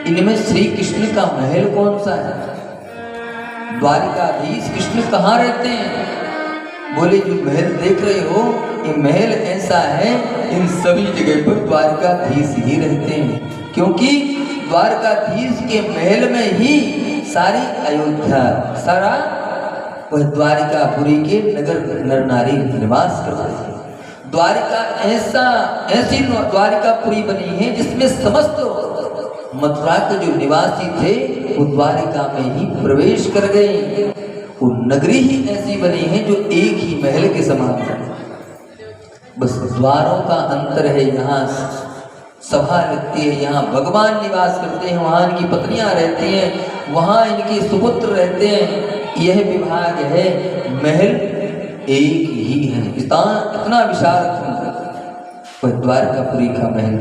इनमें श्री कृष्ण का महल कौन सा है? द्वारिकाधीश कृष्ण कहाँ रहते हैं? बोले जो महल देख रहे हो ये महल ऐसा है, इन सभी जगह पर द्वारिकाधीश ही रहते हैं, क्योंकि द्वारकाधीश के महल में ही सारी अयोध्या, सारा वह द्वारिकापुरी के नगर नर नारी निवास करते हैं। द्वारिका ऐसी द्वारिकापुरी बनी है जिसमें समस्त मथुरा के जो निवासी थे वो द्वारिका में ही प्रवेश कर गए। वो नगरी ही ऐसी बनी है जो एक ही महल के समान है, बस द्वारों का अंतर है। यहाँ सभा लगती है, यहाँ भगवान निवास करते हैं, वहाँ इनकी पत्नियां रहती हैं, वहाँ इनके सुपुत्र रहते हैं। यह विभाग है, महल एक ही है, इतना विशाल वह द्वारकापुरी का महल।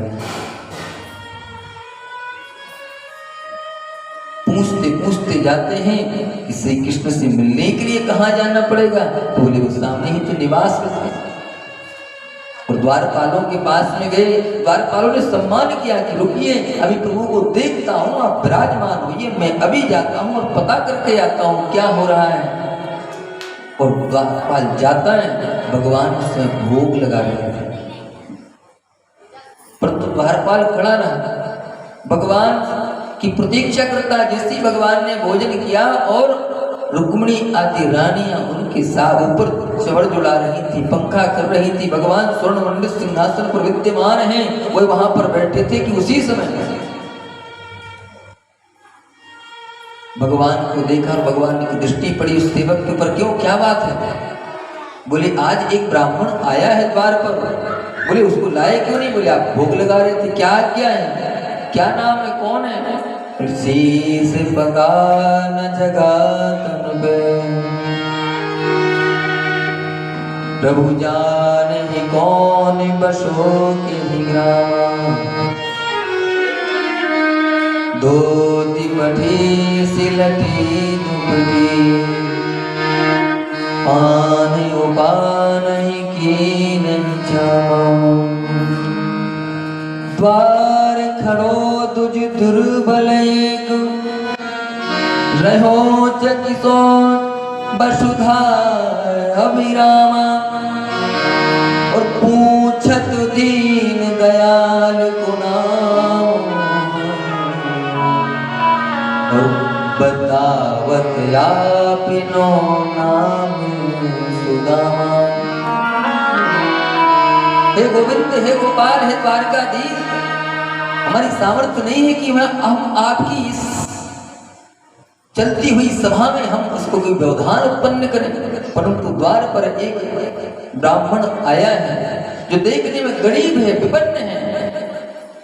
पूछते पूछते जाते हैं कि श्री कृष्ण से मिलने के लिए कहाँ जाना पड़ेगा? तो बोले वो सामने ही तो निवास करते हैं। और द्वारपालों के पास में गए, द्वारपालों ने सम्मान किया कि रुकिए अभी प्रभु को देखता हूँ, आप विराजमान होइए, मैं अभी जाता हूँ और पता करके आता हूँ क्या हो रहा है। और द्वारपाल जाता है, भगवान उससे भोग लगा रहे थे, पर तो द्वारपाल खड़ा रहा, भगवान की प्रतीक्षा करता। जैसे ही भगवान ने भोजन किया और रुक्मिणी आदि रानियां उनके साथ ऊपर चढ़ जुड़ा रही थी, पंखा कर रही थी, भगवान स्वर्ण मंडित सिंहासन पर विद्यमान हैं, वो वहां पर बैठे थे कि उसी समय भगवान को देखा और भगवान की दृष्टि पड़ी उस सेवक के ऊपर। क्यों, क्या बात है? बोले आज एक ब्राह्मण आया है द्वार पर। बोले उसको लाए क्यों नहीं? बोले आप भोग लगा रहे थे। क्या आज्ञा है? क्या नाम है, कौन है? शीस पका न जगा तन पे, प्रभु जान ही कौन बसो के ग्राम, धोती मठी सिलटी दुपटी, पान उपान ही की नहीं छाओ, द्वार खड़ो तुझ दुर्बल एक, रहो जगिसो वसुधा अभिरामा, और पूछत दीन दयाल को नाम, और बतावत आपनो नाम सुदामा। हे गोविंद, हे गोपाल, हे द्वारकाधीश, हमारी सामर्थ्य नहीं है कि हम आपकी इस चलती हुई सभा में हम उसको कोई व्यवधान उत्पन्न करें, परंतु द्वार पर एक ब्राह्मण आया है जो देखने में गरीब है, विपन्न है,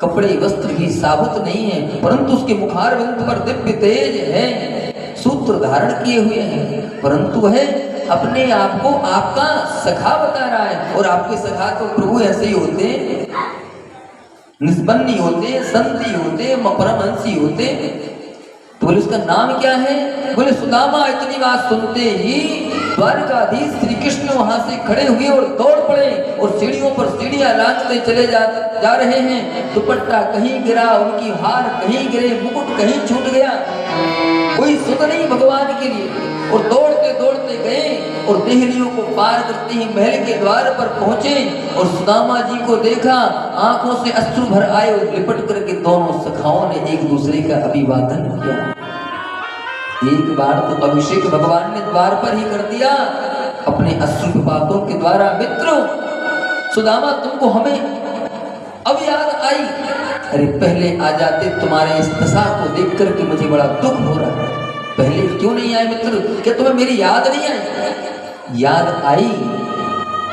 कपड़े वस्त्र भी साबुत नहीं है, परंतु उसके मुखारविंद पर दिव्य तेज है, सूत्र धारण किए हुए हैं, परंतु वह अपने आप को आपका सखा बता रहा है। और आपके सखा तो प्रभु ऐसे ही होते हैं, निष्पन्नी होते, संती होते, परमहंसी होते। तो बोले उसका नाम क्या है? बोले सुदामा। इतनी बात सुनते ही द्वारकाधीश श्री कृष्ण वहां से खड़े हुए और दौड़ पड़े और सीढ़ियों पर सीढ़ियां लांघते चले जा रहे हैं। दुपट्टा कहीं गिरा, उनकी हार कहीं गिरे, मुकुट कहीं छूट गया, कोई सुध नहीं भगवान के लिए। और दौड़ते दौड़ते गए और देहलियों को पार करते ही महल के द्वार पर पहुंचे और सुदामा जी को देखा, आंखों से अश्रु भर आए और लिपट करके दोनों सखाओं ने एक दूसरे का अभिवादन किया। एक बार तो अभिषेक भगवान ने द्वार पर ही कर दिया अपने अश्रुपातों के द्वारा। मित्रों, सुदामा तुमको हमें अब याद आई? अरे पहले आ जाते, तुम्हारे इस दशा को देख करके मुझे बड़ा दुख हो रहा है। पहले क्यों नहीं आए मित्र? क्या तुम्हें मेरी याद नहीं आई? याद आई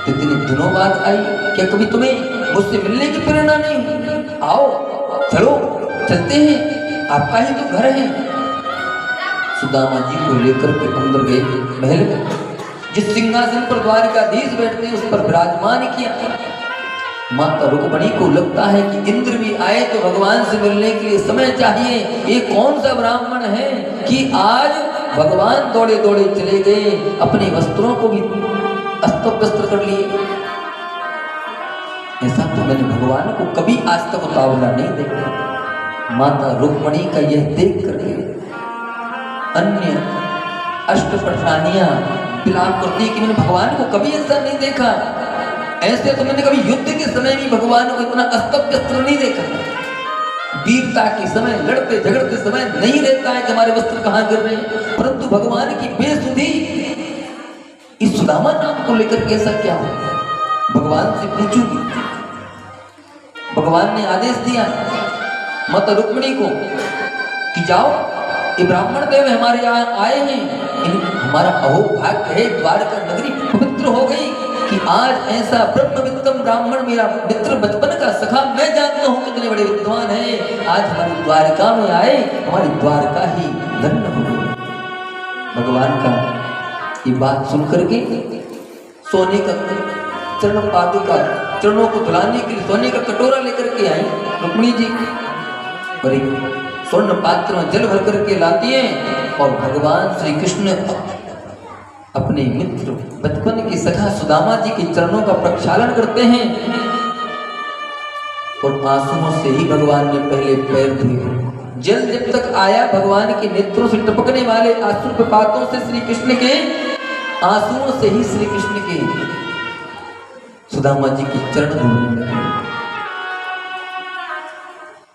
तो इतने दिनों बाद आई। क्या कभी तुम्हें मुझसे मिलने की प्रेरणा नहीं हुई? आओ चलो चलते हैं, आपका ही तो घर है। सुदामा जी को लेकर के अंदर गए महल में। जिस सिंहासन पर द्वारकाधीश बैठते हैं उस पर विराजमान किया। माता रुक्मिणी को लगता है कि इंद्र भी आए तो भगवान से मिलने के लिए समय चाहिए। ये कौन सा ब्राह्मण है कि आज भगवान दौड़े दौड़े चले गए, अपने वस्त्रों को भी अस्त व्यस्त कर लिए। ऐसा तो मैंने भगवान को कभी आज तक उतावला नहीं देखा। माता रुक्मणी का यह देख करके अन्य अष्टपटरानियां विलाप करती कि मैंने भगवान को कभी ऐसा नहीं देखा, ऐसे तो मैंने कभी युद्ध के समय भी भगवान को इतना अस्त व्यस्त नहीं देखा। वीरता के समय, लड़ते झगड़ते समय नहीं रहता है कि हमारे वस्त्र कहाँ गिर रहे हैं, परंतु भगवान की बेसुधी इस सुदामा नाम को लेकर के ऐसा क्या हो? भगवान से पूछूंगी। भगवान ने आदेश दिया माता रुक्मिणी को कि जाओ, ये ब्राह्मण देव हमारे यहाँ आए हैं, हमारा अहोभाग्य है, द्वारका नगरी पवित्र हो गई कि आज ऐसा ब्रह्मवित्तम ब्राह्मण, मेरा मित्र बचपन का सखा, मैं जानता हूँ कितने बड़े विद्वान हैं, आज हमारी द्वारका में आए, हमारी द्वारका ही धन्य हो गई। भगवान का ये बात सुनकर के सोने का चरण पादुका, चरणों को धुलाने के लिए सोने का कटोरा लेकर के आई रुक्मिणी जी, और एक स्वर्ण पात्र में जल भर करके लाती हैं और भगवान श्री कृष्ण अपने मित्र बचपन के सखा सुदामा जी के चरणों का प्रक्षालन करते हैं और आंसुओं से ही भगवान ने पहले पैर धोए। जल जब तक आया, भगवान के नेत्रों से टपकने वाले अश्रुपातों से श्री कृष्ण के आंसुओं से ही श्री कृष्ण के सुदामा जी के चरण धोए।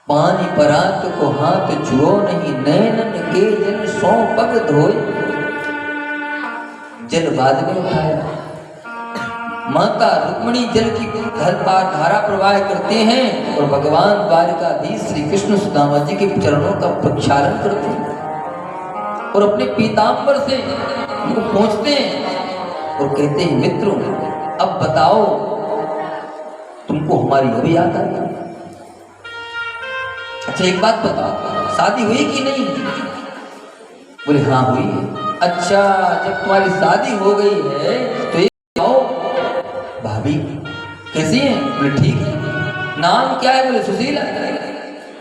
पानी परात को हाथ छुओ नहीं, नैनन के जल सौ पग धोए। जल बाद में उठाया। माता रुक्मिणी जल की धारा प्रवाह करते हैं और भगवान द्वारकाधीश श्री कृष्ण सुदामा जी के चरणों का प्रक्षालन करते हैं और अपने पीतांबर से उनको पहुंचते हैं और कहते हैं, मित्रों अब बताओ तुमको हमारी अभी याद आई? अच्छा एक बात बताओ, शादी हुई कि नहीं? बोले हाँ हुई है। अच्छा जब तुम्हारी शादी हो गई है तो ये बताओ भाभी कैसी है? बोले ठीक है। नाम क्या है? बोले सुशीला।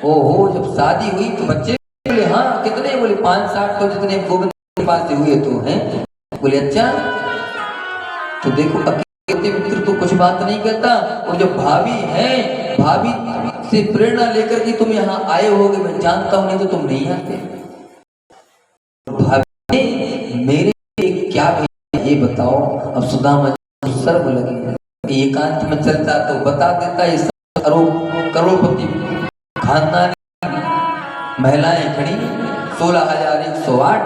ओहो जब शादी हुई तो बच्चे? बोले हाँ। कितने? बोले 5-7 तो जितने गोविंद के पास से हुए तो हैं। बोले अच्छा। तो देखो अकेले मित्र तो कुछ बात नहीं कहता, और जब भाभी है, भाभी से प्रेरणा लेकर के तुम यहाँ आए होगे, मैं जानता हूं, नहीं तो तुम नहीं आते। भाभी मेरे क्या भेजा ये बताओ। अब सुदामा सर्व लगे, एकांत में चलता तो बता देता, ये करोड़पति खानदान महिलाएं खड़ी 16,108,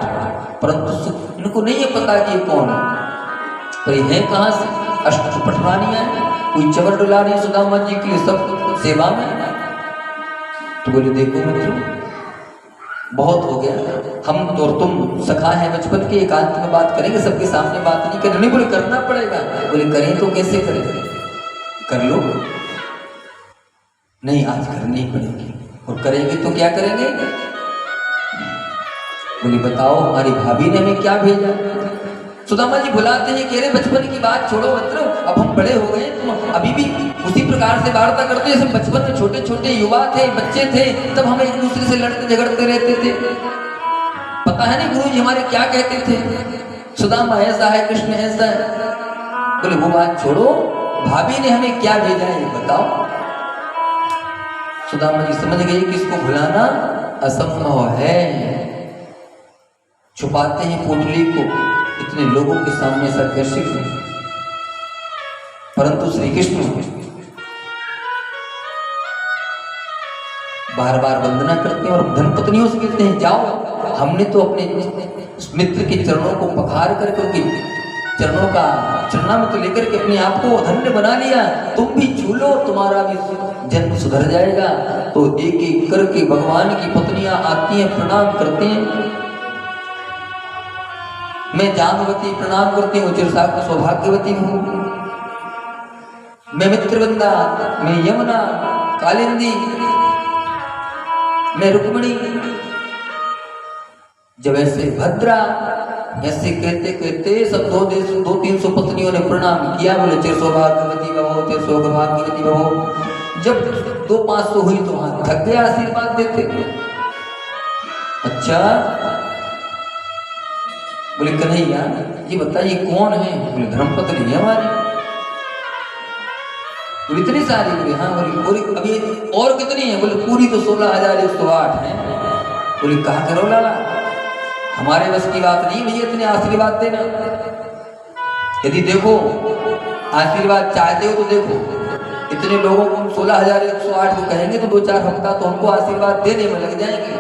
परंतु इनको नहीं है पता कि ये कौन है, पर ये है कहां से? अष्टपटरानियां कोई चवर डुला रही सुदामा जी की सब सेवा में। तो बोले देखो मित्रों बहुत हो गया, हम तो तुम सखा है बचपन के, एकांत में बात करेंगे, सबके सामने बात नहीं करेंगे। बोले करना पड़ेगा। बोले करें तो कैसे करें? कर लो। नहीं आज करनी पड़ेगी। और करेंगे तो क्या करेंगे? बोले बताओ हमारी भाभी ने हमें क्या भेजा? सुदामा जी बुलाते हैं कि अरे बचपन की बात छोड़ो मित्र, अब हम बड़े हो गए, तुम अभी भी उसी प्रकार से वार्ता करते जैसे बचपन में छोटे छोटे युवा थे, बच्चे थे, तब हम एक दूसरे से लड़ते झगड़ते रहते थे। पता है नहीं गुरु जी हमारे क्या कहते थे? सुदामा ऐसा है, कृष्ण ऐसा है। बोले वो बात छोड़ो, भाभी ने हमें क्या भेजा है ये बताओ। सुदामा जी समझ गए कि इसको भुलाना असंभव है। छुपाते हैं पोटली को, इतने लोगों के सामने ऐसा कैसे करें? परंतु श्री कृष्ण बार बार वंदना करते हैं और धर्मपत्नियों से कहते हैं जाओ, हमने तो अपने मित्र के चरणों को पखार करके उनके चरणों का चरणामृत लेकर के अपने आप को धन्य बना लिया, तुम भी छू लो, तुम्हारा भी जन्म सुधर जाएगा। तो एक एक करके भगवान की पत्नियां आती हैं, प्रणाम करते हैं। मैं जामवती प्रणाम करती हूँ, चिरसाक सौभाग्यवती हूँ। मैं मित्रवृंदा, मैं यमुना, कालिंदी, मैं रुक्मिणी। जब ऐसे भद्रा ऐसे कहते कहते सब 200-300 पत्नियों ने प्रणाम किया। बोले चिर सौभाग्यवती भवो, चिर सौभाग्यवती भवो। जब 200-500 हुई तो वहां थक गया आशीर्वाद देते। अच्छा बोले कन्हैया ये बताइए कौन है? बोले धर्मपत्नी है हमारी। बोले इतनी सारी? बोले हाँ। बोले पूरी अभी और कितनी है? बोले पूरी तो 16,108 है। बोले कहा करो लाला, हमारे बस की बात नहीं भैया इतने आशीर्वाद देना। यदि देखो आशीर्वाद चाहते हो तो देखो, इतने लोगों को हम 16,108 को कहेंगे तो 2-4 हफ्ता तो हमको आशीर्वाद देने में लग जाएंगे।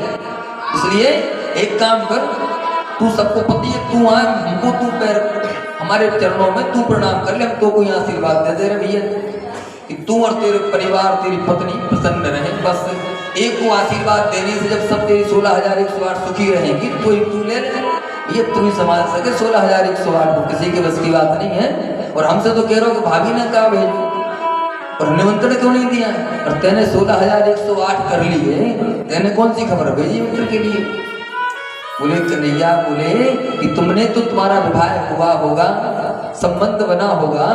इसलिए एक काम कर, तू सबको पति है, तू आ, हमको तू पैर हमारे चरणों में तू प्रणाम कर ले, हम तो कोई आशीर्वाद दे दे रहे भैया कि तू और तेरे परिवार तेरी पत्नी प्रसन्न रहे। बस एक को आशीर्वाद देने से जब सब तेरी 16,108 सुखी रहेंगी तो कोई तू ले ले, ये तू ही संभाल सके 16,108 को, किसी के बस की बात नहीं है। और हमसे तो कह रहे हो कि भाभी ने कहा भेजो, और निमंत्रण क्यों नहीं दिया? और तेने 16,108 कर लिए, तेने कौन सी खबर भेजी मित्र के लिए? बोले कन्हैया बोले कि तुमने तो तुम्हारा विवाह हुआ होगा, संबंध बना होगा,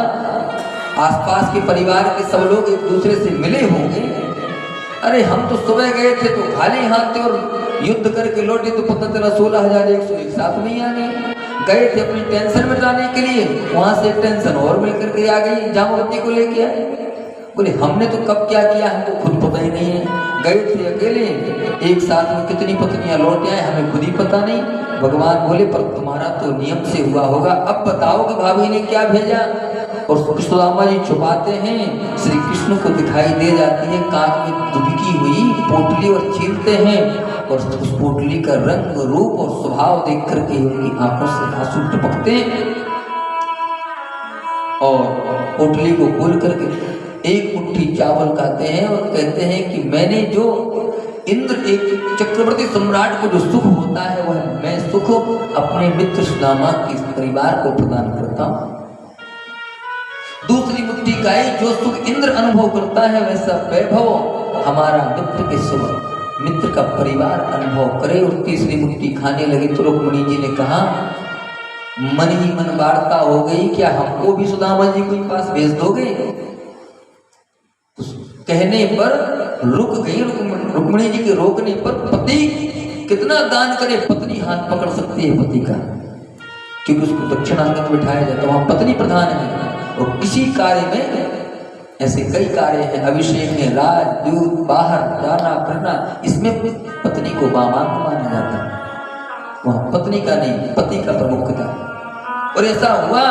आसपास के परिवार के सब लोग एक दूसरे से मिले होंगे। अरे हम तो सुबह गए थे तो खाली हाथ थे और युद्ध करके लौटे तो पता चला 16,101 में ही आ गए। गए थे अपनी टेंशन मिटाने के लिए, वहां से एक टेंशन और मिल करके आ गई, जामवती को लेके आए। बोले हमने तो कब क्या किया हमको खुद पता ही नहीं है, गए थे अकेले, एक साथ में कितनी पत्नियां लौट आए हमें खुद ही पता नहीं। भगवान बोले पर तुम्हारा तो नियम से हुआ होगा, अब बताओ कि भाभी ने क्या भेजा? और सुदामा जी छुपाते हैं, श्री कृष्ण को दिखाई दे जाती है कांच में दुबकी हुई पोटली और छीलते हैं, और उस पोटली का रंग रूप और स्वभाव देख करके उनकी आंखों से आंसू टपकते हैं। और पोटली को खोल करके एक मुट्ठी चावल खाते हैं और कहते हैं कि मैंने जो इंद्र एक चक्रवर्ती सम्राट को जो सुख होता है वह मैं सुख अपने मित्र सुदामा के परिवार को प्रदान करता हूँ। दूसरी मुट्ठी गाय जो सुख इंद्र अनुभव करता है वैसा वैभव हमारा मित्र के सुख मित्र का परिवार अनुभव करे। और तीसरी मुट्ठी खाने लगे तो रुक्मिणी जी ने कहा मन ही मन वार्ता हो गई, क्या हमको भी सुदामा जी के पास भेज दोगे? कहने पर रुक गई रुक्मिणी जी के रोकने पर पति कितना दान करे, पत्नी हाथ पकड़ सकती है पति का, क्योंकि उसको दक्षिणांगन में बिठाया जाता, वहां पत्नी प्रधान है। और किसी कार्य में ऐसे कई कार्य हैं, अभिषेक है, राज दूत, बाहर जाना फिरना, इसमें पत्नी को बामांग माना जाता है, वहां पत्नी का नहीं पति का प्रमुखता। और ऐसा हुआ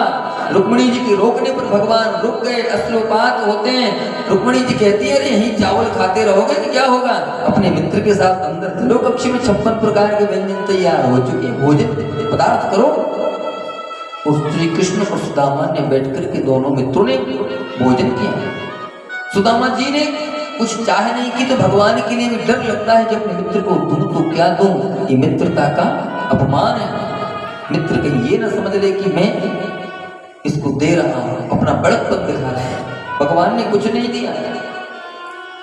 रुक्मिणी जी के रोकने पर भगवान रुक गए, अश्लोपात होते हैं। रुक्मिणी जी कहती है अरे यही चावल खाते रहोगे तो क्या होगा? अपने मित्र के साथ अंदर चलो, कक्ष में 56 प्रकार के व्यंजन तैयार हो चुके हैं, भोजन पदार्थ करो। उस श्री कृष्ण और सुदामा ने बैठकर के दोनों मित्रों ने भोजन किया। सुदामा जी ने कुछ चाह नहीं की तो भगवान के लिए भी डर लगता है कि अपने मित्र को दूं तो क्या दूं, ये मित्रता का अपमान है। मित्र कहीं ये ना समझ ले कि मैं इसको दे रहा हूं, अपना बड़कपन दिखा रहा है। भगवान ने कुछ नहीं दिया,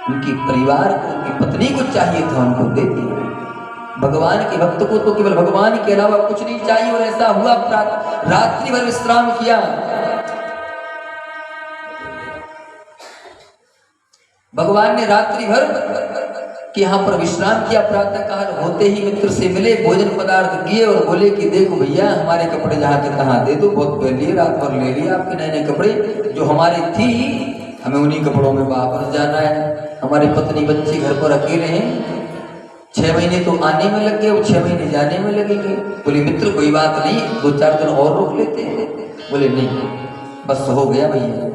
उनके परिवार को उनकी पत्नी को चाहिए था, उनको दे दिया। भगवान के भक्त को तो केवल भगवान के अलावा कुछ नहीं चाहिए। और ऐसा हुआ रात्रि भर विश्राम किया। भगवान ने रात्रि भर कि यहाँ पर विश्राम किया। प्रातः काल होते ही मित्र से मिले, भोजन पदार्थ किए और बोले कि देखो भैया हमारे कपड़े जहाँ के तहाँ दे दो, बहुत पहन लिए, रात भर ले लिया आपके नए नए कपड़े जो हमारे थी, हमें उन्हीं कपड़ों में वापस जाना है। हमारे पत्नी बच्चे घर पर अकेले हैं, 6 महीने तो आने में लग गए और 6 महीने जाने में लगेंगे। बोले मित्र कोई बात नहीं, 2-4 दिन और रोक लेते हैं। बोले नहीं बस हो गया भैया,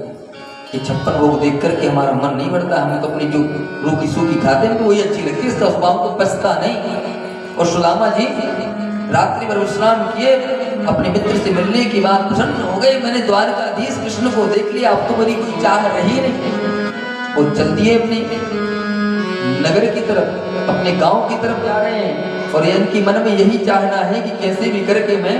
ये 56 भोग देख करके हमारा मन नहीं बढ़ता, हमें तो अपनी जो रूखी सूखी खाते हैं तो वही अच्छी लगती है, इसका स्वभाव तो बचता नहीं। और सुदामा जी रात्रि भर विश्राम किए, अपने मित्र से मिलने की बात प्रसन्न हो गए। मैंने द्वारकाधीश कृष्ण को देख लिया, अब तो मेरी कोई चाह रही नहीं। और चल दिए अपने नगर की तरफ, अपने गांव की तरफ जा रहे हैं। और इनकी मन में यही चाहना है कि कैसे भी करके मैं